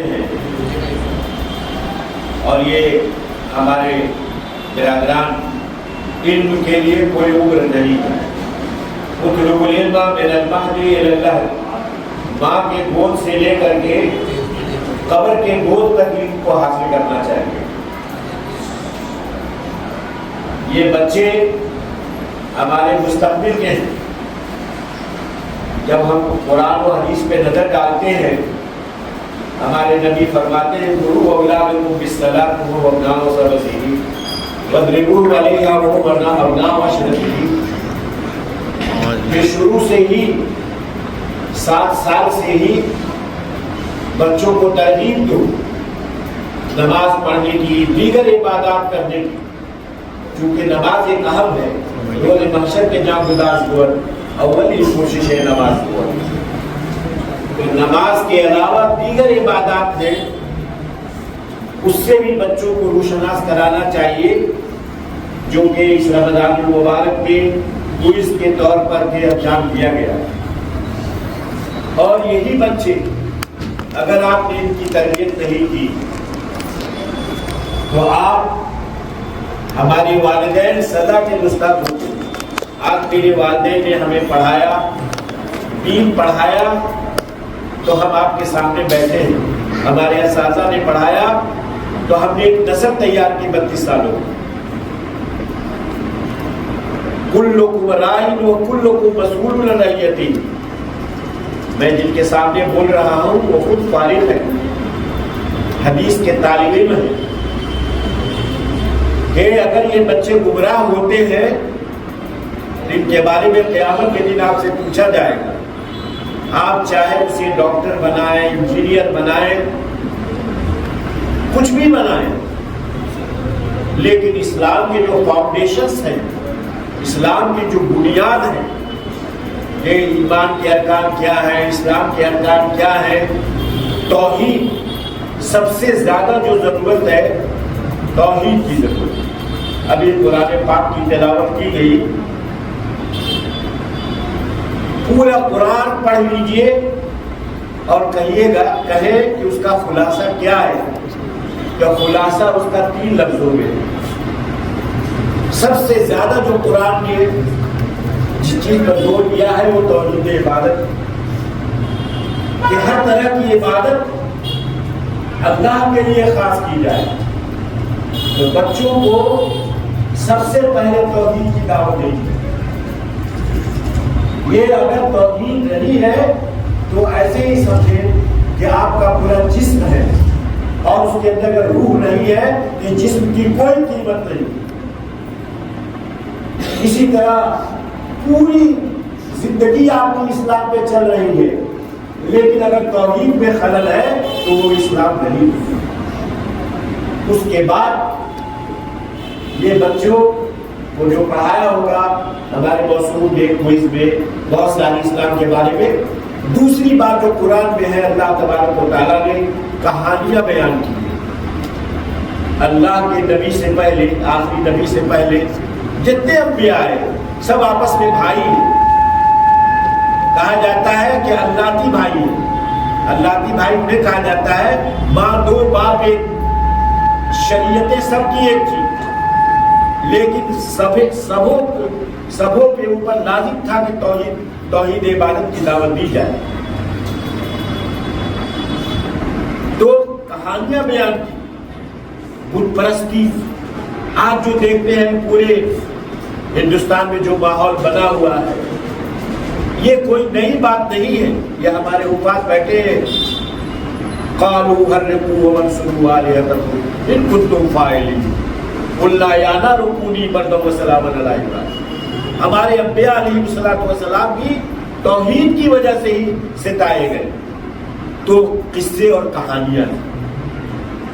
ہوتے ہیں اور یہ ہمارے برادران علم کے لیے کوئی عمر نہیں ہے. اطلب العلم من المہد الی اللحد، ماں کے گود سے لے کر کے قبر کے گود تک علم کو حاصل کرنا چاہیے. یہ بچے ہمارے مستقبل کے ہیں. جب ہم قرآن و حدیث پہ نظر ڈالتے ہیں، ہمارے نبی فرماتے ہیں مروا اولادکم بالصلاۃ وهم ابناء سبع سنین واضربوهم علیہا وهم ابناء عشر سنین. کہ شروع سے ہی 7 سال سے ہی بچوں کو تعلیم دو نماز پڑھنے کی، دیگر عبادات کرنے کی، کیونکہ نماز ایک اہم ہے. روز محشر کے جام گداز ہوا اولی کوشش ہے نماز ہوا. نماز کے علاوہ دیگر عبادات ہیں، اس سے بھی بچوں کو روشناس کرانا چاہیے، جو کہ اس رمضان المبارک میں کوئز کے طور پر کے انجام دیا گیا. اور یہی بچے اگر آپ نے ان کی تربیت نہیں کی تو آپ ہمارے والدین سزا کے مستحق ہوتے ہیں. آج میرے والدین نے ہمیں پڑھایا، دین پڑھایا، تو ہم آپ کے سامنے بیٹھے ہیں. ہمارے اساتذہ نے پڑھایا تو ہم نے ایک نسل تیار کی 32 سالوں. کلکم راعٍ وکلکم مسئول عن رعیتہ. میں جن کے سامنے بول رہا ہوں وہ خود فارغ ہے، حدیث کے طالب علم ہیں. کہ اگر یہ بچے گمراہ ہوتے ہیں ان کے بارے میں قیامت کے دن آپ سے پوچھا جائے گا. آپ چاہے اسے ڈاکٹر بنائیں، انجینئر بنائیں، کچھ بھی بنائیں، لیکن اسلام کے جو فاؤنڈیشنز ہیں، اسلام کی جو بنیاد ہے کہ ایمان کے ارکان کیا ہے، اسلام کے ارکان کیا ہے، توحید سب سے زیادہ جو ضرورت ہے توحید کی ضرورت ہے. ابھی قرآن پاک کی تلاوت کی گئی، پورا قرآن پڑھ لیجئے اور کہیے گا، کہے کہ اس کا خلاصہ کیا ہے. تو خلاصہ اس کا 3 لفظوں میں. سب سے زیادہ جو قرآن نے جس چیز پر زور دیا ہے وہ توحید عبادت، کہ ہر طرح کی عبادت اللہ کے لیے خاص کی جائے. تو بچوں کو سب سے پہلے توحید کی دعوت دینی ہے. یہ اگر توحید نہیں ہے تو ایسے ہی سمجھیں کہ آپ کا پورا جسم ہے اور اس کے اندر اگر روح نہیں ہے تو جسم کی کوئی قیمت نہیں. اسی طرح پوری زندگی آپ کی اسلام پہ چل رہی ہے، لیکن اگر توحید میں خلل ہے تو وہ اسلام نہیں. اس کے بعد یہ بچوں کو جو پڑھایا ہوگا ہمارے موسوم ایک کوئز میں بہت ساری اسلام کے بارے میں. دوسری بات جو قرآن میں ہے، اللہ تبارک و تعالیٰ نے کہانیاں بیان کی ہیں. اللہ کے نبی سے پہلے، آخری نبی سے پہلے جتنے انبیاء آئے سب آپس میں بھائی ہیں. کہا جاتا ہے کہ اللہتی بھائی ہیں. اللہتی بھائی انہیں کہا جاتا ہے ماں 2 باپ ایک. شریعتیں سب کی ایک تھی، لیکن سبوں کے اوپر لازم تھا کہ توحید عبادت کی دعوت دی جائے. تو کہانیاں بیان کی، بت پرستی. آج جو دیکھتے ہیں پورے ہندوستان میں جو ماحول بنا ہوا ہے، یہ کوئی نئی بات نہیں ہے. یہ ہمارے اوپر بیٹھے ہیں. قالوا حرقوا وانصروا آلهتكم ان كنتم فاعلين قلنا یا نار کونی بردا وسلاما علی ابراہیم. ہمارے انبیاء علیہ الصلوۃ والسلام بھی توحید کی وجہ سے ہی ستائے گئے. تو قصے اور کہانیاں.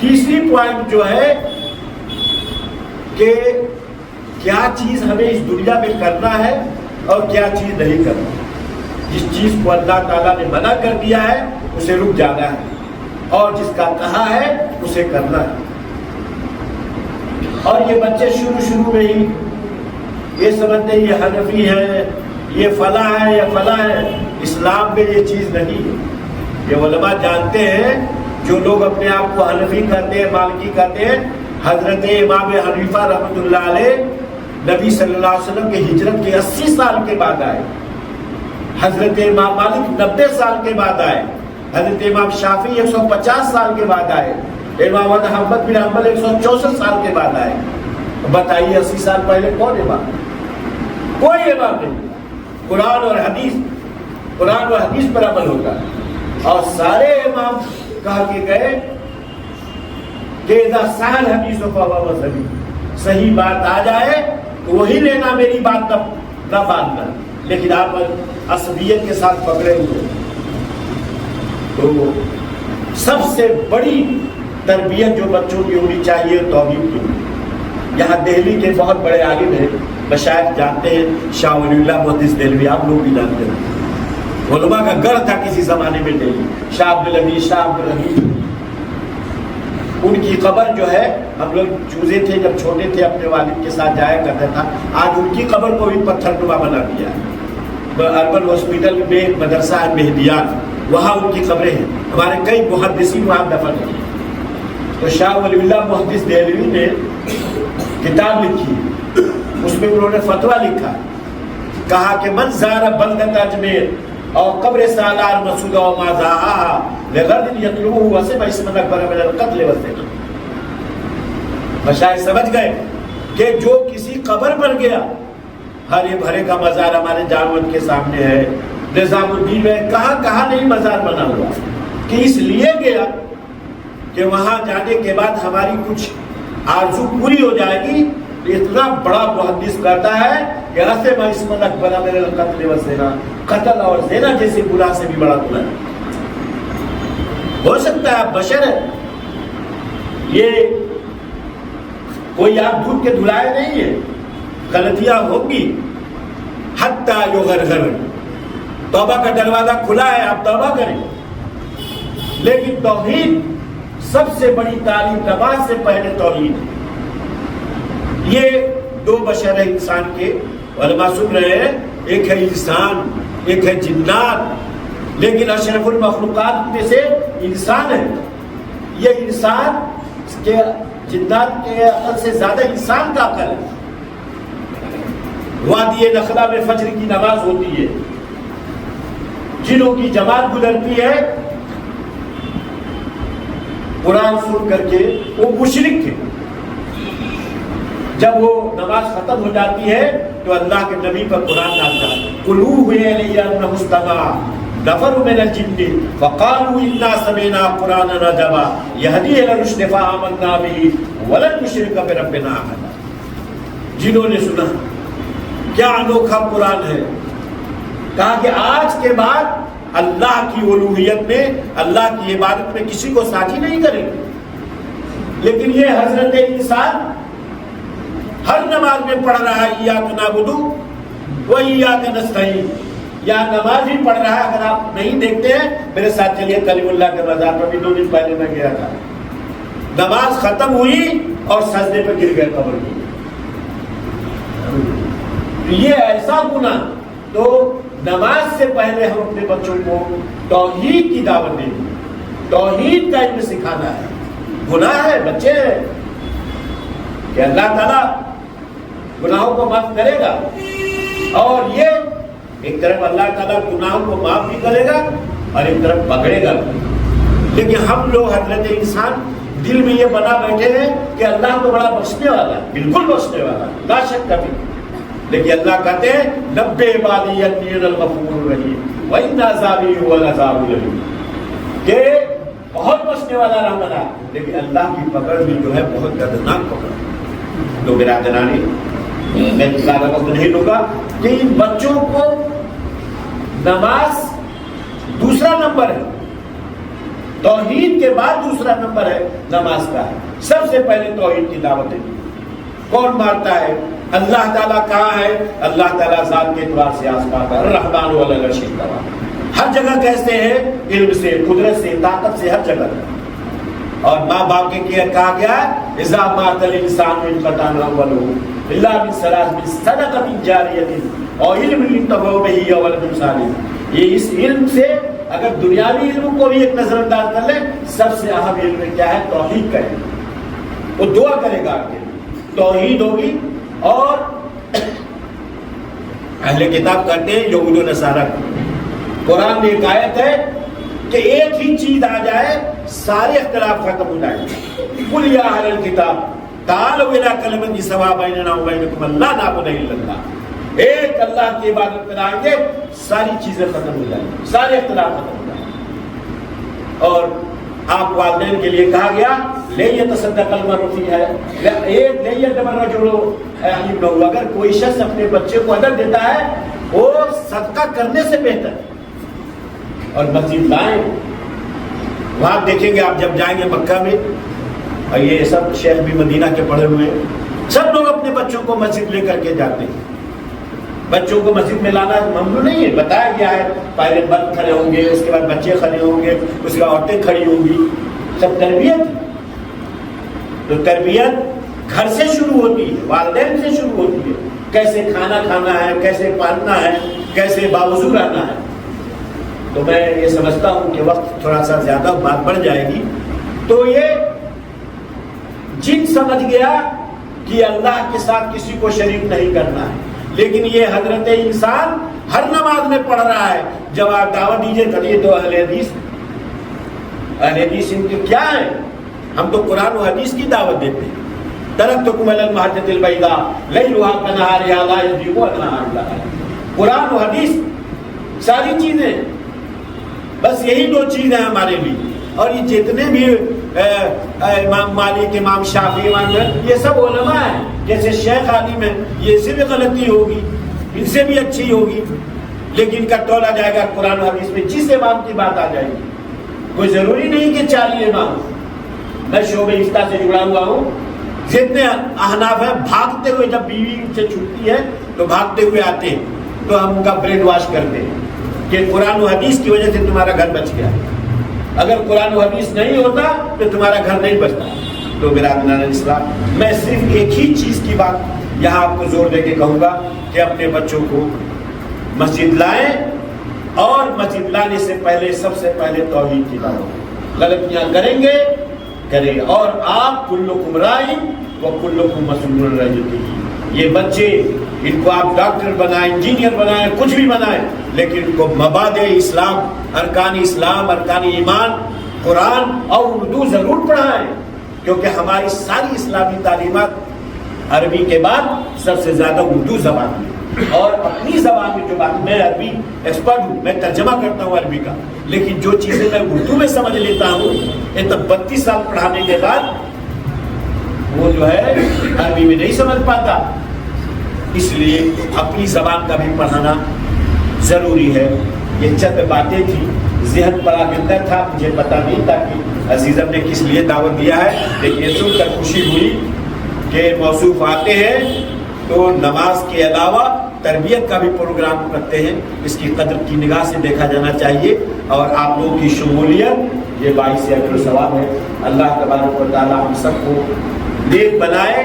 تیسری پوائنٹ جو ہے کہ کیا چیز ہمیں اس دنیا میں کرنا ہے اور کیا چیز نہیں کرنا. جس چیز کو اللہ تعالیٰ نے منع کر دیا ہے اسے رک جانا ہے، اور جس کا کہا ہے اسے کرنا ہے. اور یہ بچے شروع میں ہی یہ سمجھتے ہیں یہ حنفی ہے، یہ فلاں ہے، یہ فلاں ہے. اسلام میں یہ چیز نہیں ہے. یہ علماء جانتے ہیں جو لوگ اپنے آپ کو حنفی کہتے ہیں، مالکی کہتے ہیں، حضرت امام حنیفہ رحمۃ اللہ علیہ نبی صلی اللہ علیہ وسلم کے ہجرت کے 80 سال کے بعد آئے، حضرت امام مالک 90 سال کے بعد آئے، حضرت امام شافعی 150 سال کے بعد آئے، امام احمد بن حنبل 164 سال کے بعد آئے۔ بتائیے 80 سال پہلے کون امام؟ کوئی امام نہیں۔ قرآن اور حدیث پر عمل ہوتا ہے، اور سارے امام کہا کہ گئے کہ اذا صح الحدیث فہو مذہبی، صحیح بات آ جائے تو وہی لینا، میری بات نہ باندھنا، لیکن آپ عصبیت کے ساتھ پکڑے ہوئے۔ تو سب سے بڑی تربیت جو بچوں کی ہونی چاہیے توحید کی۔ یہاں دہلی کے بہت بڑے عالم ہیں، مشائخ جانتے ہیں، شاہ ولی اللہ محدث دہلوی، آپ لوگ بھی جانتے ہیں، علماء کا گڑھ تھا کسی زمانے میں دہلی۔ شاہ عبدالعزیز، شاہ عبدالرحیم، ان کی قبر جو ہے، ہم لوگ چوزے تھے جب چھوٹے تھے، اپنے والد کے ساتھ جایا کرتا تھا، آج ان کی قبر کو بھی پتھر نما بنا دیا ہے۔ اربن ہاسپٹل میں ایک مدرسہ ہے مہدیان، وہاں ان کی قبریں ہیں، ہمارے کئی محدثین وہاں دفن ہیں۔ تو شاہ ولی اللہ محدث دہلوی نے کتاب لکھی، اس میں انہوں نے فتویٰ لکھا، کہا کہ من زار بلدت اجمیر اور قبر سالار مسعود و ما زاہا لغرض یطلبہ وسم اسم اکبر من القتل والزنا۔ مشائخ سمجھ گئے کہ جو کسی قبر پر گیا، ہرے بھرے کا مزار ہمارے جامعت کے سامنے ہے، نظام الدین میں کہاں نہیں مزار بنا ہوا، کہ اس لیے گیا کہ وہاں جانے کے بعد ہماری کچھ آرزو پوری ہو جائے گی۔ اتنا بڑا محدث کہتا ہے کہ اسم اسم اکبر من القتل والزنا، قتل اور زنا جیسے گناہ سے بھی بڑا گناہ ہے۔ ہو سکتا ہے آپ بشر ہے، یہ کوئی آپ دودھ کے دھلائے نہیں ہے، غلطیاں ہوں گی، حتی یغرغر، توبہ کا دروازہ کھلا ہے، آپ توبہ کریں، لیکن توحید سب سے بڑی تعلیم، نماز سے پہلے توحید ہے۔ یہ دو بشر ہے انسان کے، علماء سن رہے ہیں، ایک ہے انسان، ایک ہے جنات، لیکن اشرف المخلوقات میں سے انسان ہے۔ یہ انسان کے جنات کے عقل سے زیادہ انسان کا عقل ہے۔ وادی نخلا میں فجر کی نماز ہوتی ہے، جنوں کی جماعت گزرتی ہے، قرآن سن کر کے وہ مشرک تھے، جب وہ نماز ختم ہو جاتی ہے تو اللہ کے نبی پر قرآن نازل ہے، قُلُوهُ إِلَيَّ مُسْتَمَعَ نَفَرٌ مِنَ الْجِنِّ فَقَالُوا إِنَّا سَمِعْنَا قُرْآنًا عَجَبًا يَهْدِي إِلَى الرُّشْدِ فَآمَنَّا بِهِ وَلَن نُّشْرِكَ بِرَبِّنَا أَحَدًا۔ جنہوں نے سنا کیا انوکھا قرآن ہے، کہا کہ آج کے بعد اللہ کی الوہیت میں، اللہ کی عبادت میں کسی کو ساتھی نہیں کریں گے۔ لیکن یہ حضرت انسان ہر نماز میں پڑھ رہا ہے ایاک نعبد و ایاک نستعین، یا نماز ہی پڑھ رہا ہے۔ اگر آپ نہیں دیکھتے ہیں میرے ساتھ چلیے، کلیم اللہ کے مزار پر بھی 2 دن پہلے میں گیا تھا، نماز ختم ہوئی اور سجدے پہ گر گئے قبر کی۔ یہ ایسا گناہ، تو نماز سے پہلے ہم اپنے بچوں کو توحید کی دعوت دیں گے، توحید کا علم سکھانا ہے۔ گناہ ہے، بچے ہیں کہ اللہ تعالیٰ گناہوں کو معاف کرے گا، اور یہ ایک طرف اللہ تعالیٰ گناہوں کو معاف بھی کرے گا اور ایک طرف پکڑے گا۔ لیکن ہم لوگ حضرت انسان دل میں یہ بنا بیٹھے ہیں کہ اللہ تو بڑا بخشنے والا ہے، بالکل بخشنے والا، لا شک کبھی، لیکن اللہ کہتے ہیں نبئ عبادی انی انا الغفور الرحیم وان عذابی هو العذاب الالیم، کہ بہت بخشنے والا رحم والا، لیکن اللہ کی پکڑ بھی جو ہے بہت دردناک پکڑ۔ تو برادرانی، میں زیادہ وقت نہیں لوں گا کہ ان بچوں کو نماز دوسرا نمبر ہے، توحید کے بعد دوسرا نمبر ہے نماز کا ہے۔ سب سے پہلے توحید کی دعوت ہے۔ کون مارتا ہے؟ اللہ تعالیٰ کہاں ہے؟ اللہ تعالیٰ ذات کے اعتبار سے آسمان پر الرحمن علی العرش استویٰ، ہر جگہ کیسے ہے؟ علم سے، قدرت سے، طاقت سے، ہر جگہ۔ اور ماں باپ کے کیا کہا گیا ہے؟ اذا مات الانسان انقطع عمله الا من ثلاث، من صدقۃ جاریۃ اور علم ينتفع به او ولد صالح۔ یہ اس علم سے اگر دنیاوی علم کو بھی ایک نظر انداز کر لے، سب سے اہم علم کیا ہے؟ توحید کا علم. وہ دعا کرے گا آپ کے لیے، توحید ہوگی. اور اہل کتاب کہتے ہیں یہود و نصارہ، قرآن میں ایک آیت ہے کہ ایک ہی چیز آ جائے سارے اختلاف ختم ہو جائیں گے. قل یا اہل الکتاب تعالوا الی کلمۃ سواء بیننا وبینکم الا نعبد الا اللہ. ایک اللہ کی عبادت میں آئیں گے، ساری چیزیں ختم ہو جائیں گی، سارے اختلاف ختم ہو جائیں گے. اور آپ والدین کے لیے کہا گیا لے یتصدق المرء فی ہے، ایک لے یتبرج ابنہ، اگر کوئی شخص اپنے بچے کو ادب دیتا ہے وہ صدقہ کرنے سے بہتر. اور مسجد لائیں، وہاں دیکھیں گے آپ جب جائیں گے مکہ میں، اور یہ سب شیخ بھی مدینہ کے پڑھے ہوئے ہیں، سب لوگ اپنے بچوں کو مسجد لے کر کے جاتے ہیں. بچوں کو مسجد میں لانا ممنوع نہیں ہے، بتایا گیا ہے پہلے مرد کھڑے ہوں گے، اس کے بعد بچے کھڑے ہوں گے، اس کے بعد عورتیں کھڑی ہوں گی. سب تربیت. تو تربیت گھر سے شروع ہوتی ہے، والدین سے شروع ہوتی ہے. کیسے کھانا کھانا ہے، کیسے پالنا ہے، کیسے باوضو رہنا ہے. تو میں یہ سمجھتا ہوں کہ وقت تھوڑا سا زیادہ بات بڑھ جائے گی. تو یہ جن سمجھ گیا کہ اللہ کے ساتھ کسی کو شریک نہیں کرنا ہے، لیکن یہ حضرت انسان ہر نماز میں پڑھ رہا ہے. جب آپ دعوت دیجیے کریے تو اہل حدیث، اہل حدیث ان کے کیا ہے؟ ہم تو قرآن و حدیث کی دعوت دیتے ہیں. ترکتکم علی المحجۃ البیضاء لیلھا کنہارھا لا یزیغ عنہا الا ہالک. قرآن و حدیث ساری چیزیں، بس یہی دو چیزیں ہمارے لیے. اور یہ جتنے بھی امام مالک، امام شافعی، یہ سب علماء ہیں. جیسے شیخ عالم ہے، یہ سے بھی غلطی ہوگی، ان سے بھی اچھی ہوگی، لیکن کا تولا جائے گا قرآن و حدیث میں جس امام کی بات آ جائے گی. کوئی ضروری نہیں کہ 40 امام. میں شعبہ افتاء سے جڑا ہوا ہوں، جتنے احناف ہیں بھاگتے ہوئے جب بیوی سے چھوٹتی ہے تو بھاگتے ہوئے آتے ہیں، تو ہم ان کا برین واش کرتے ہیں کہ قرآن و حدیث کی وجہ سے تمہارا گھر بچ گیا. اگر قرآن و حدیث نہیں ہوتا تو تمہارا گھر نہیں بچتا. تو برادران اسلام، میں صرف ایک ہی چیز کی بات یہاں آپ کو زور دے کے کہوں گا کہ اپنے بچوں کو مسجد لائیں، اور مسجد لانے سے پہلے سب سے پہلے توحید کی دعوت. غلطیاں کریں گے کریں، اور آپ کلکم راع وکلکم مسئول عن رعیتہ. یہ بچے، ان کو آپ ڈاکٹر بنائیں، انجینئر بنائیں، کچھ بھی بنائیں، لیکن ان کو مبادئ اسلام، اسلام، ارکان ایمان، قرآن اور اردو ضرور پڑھائیں. کیونکہ ہماری ساری اسلامی تعلیمات عربی کے بعد سب سے زیادہ اردو زبان میں، اور اپنی زبان میں جو بات، میں عربی ایکسپرٹ ہوں، میں ترجمہ کرتا ہوں عربی کا، لیکن جو چیزیں میں اردو میں سمجھ لیتا ہوں، یہ تب 32 سال پڑھانے کے بعد وہ جو ہے عربی میں نہیں سمجھ پاتا. اس لیے اپنی زبان کا بھی پڑھانا ضروری ہے. یہ چند باتیں تھی، ذہن پر آگندہ تھا، مجھے پتا نہیں تھا کہ عزیزم نے کس لیے دعوت دیا ہے، لیکن یہ سن کر خوشی ہوئی کہ موصوف آتے ہیں تو نماز کے علاوہ تربیت کا بھی پروگرام کرتے ہیں. اس کی قدر کی نگاہ سے دیکھا جانا چاہیے، اور آپ لوگوں کی شمولیت یہ باعث اجر و ثواب ہے. اللہ تبارک و تعالی ہم سب کو نیک بنائے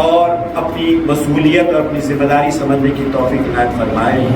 اور اپنی مسئولیت اور اپنی ذمہ داری سمجھنے کی توفیق عنایت فرمائے.